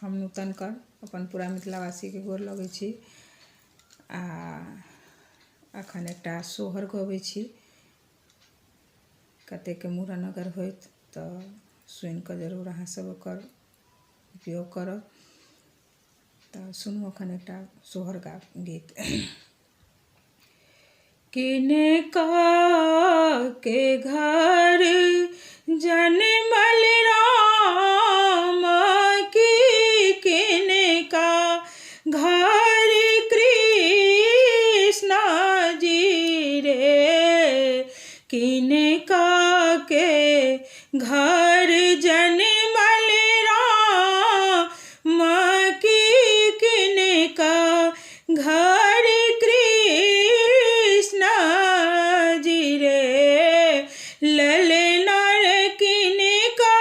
हम नूतन कर अपन पूरा मिथिलावासी के गोर लगै छी आ अखन एकटा सोहर गबै छी। कतेक के मूड़न अगर होइत तऽ सुनि कऽ जरूर अहाँ सब ओकर उपयोग करब। तऽ सुनू अखन एकटा सोहर गीत। किनका के घर जनमल राम की, किनका घर कृष्ण जी रे, किनका के घर जनमल राम की, किनका घर कृष्ण जी रे, ललना रे किनका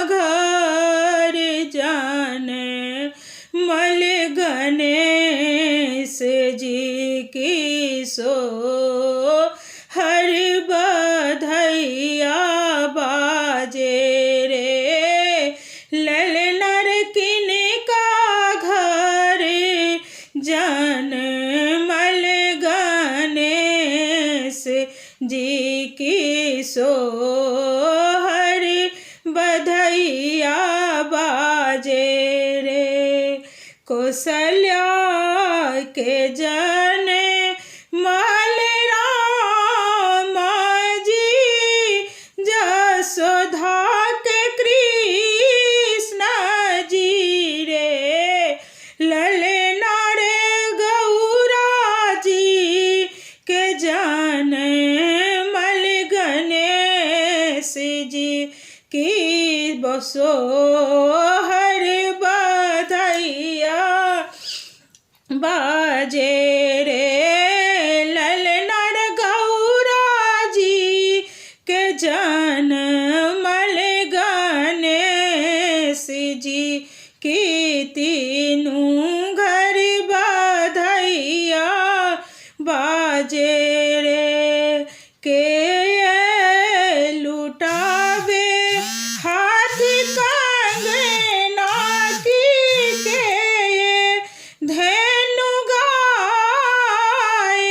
घर जनमल गणेश जी की सो हर बधैया बाजे रे, ललना रे किनका घर जनमल गणेश जी की सोहर बधैया बाजे रे, कौशल्या के जन मल राम जी, जसोधा के कृष्ण जी रे, ललना रे गौरा जी के जनमल गणेश जी की सोहर बधैया बाजे रे, ललना रे गौरा जी के जनमल गणेश जी की तीनों घर बधैया बाजे रे, के लुटावे हाथ कंगना की, के धेनु गाय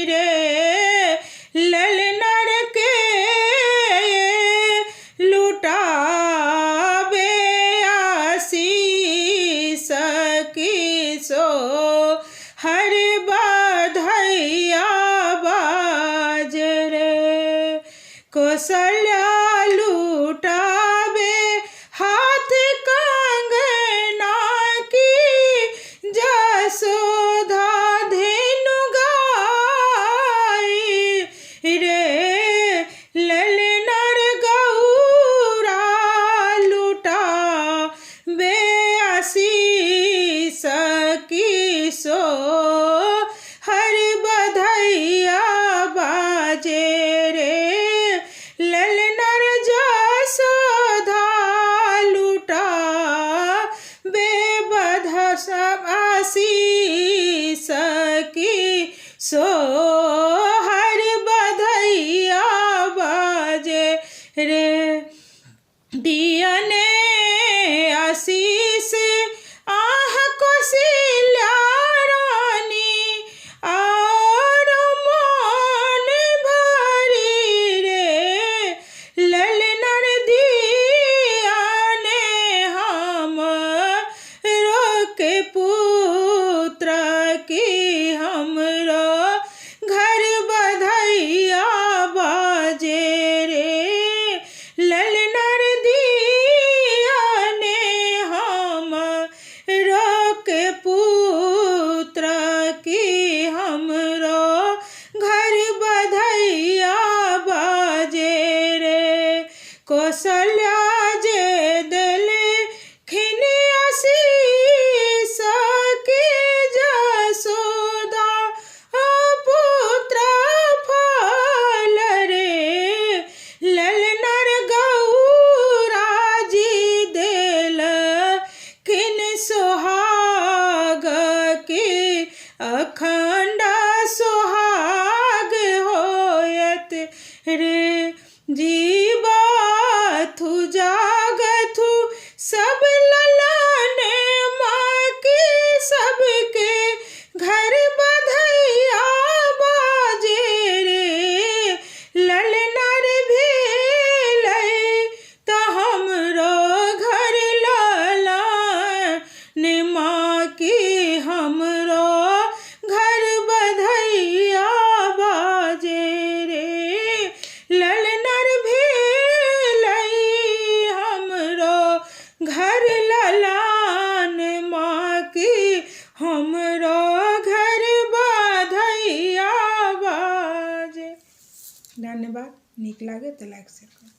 रे, ललना रे के लुटावे आशीष की सो हर बधैया बाज रे, कौशल्या लुटावे हाथ कंगना की, जसोधा धेनु गाय रे, ललना रे गौरा लुटावे आशीष की सो हर बधैया बाजे रे, ललना रे जसोधा लुटावे बधा सब आशीष की सो हर बधैया बाजे रे, दियने आशीष आह कौशल्या रानी और मन भरी रे, ललना रे दियाने हम रोके पुत्र की, हमरो घर बधैया बाजे रे, ललना रे दियाने हम रोके पुत्र की, हमरो घर बधैया बाजे रे, कौशल्या जे दिले खिनी आशीष की, जसोदा पुत्र फल रे, ललना रे गौरा जी दिल खिन सोहाग की, अखंड सोहाग होयत रे, जीवा थु जाग नीक लागे तो लाइक शेयर करू।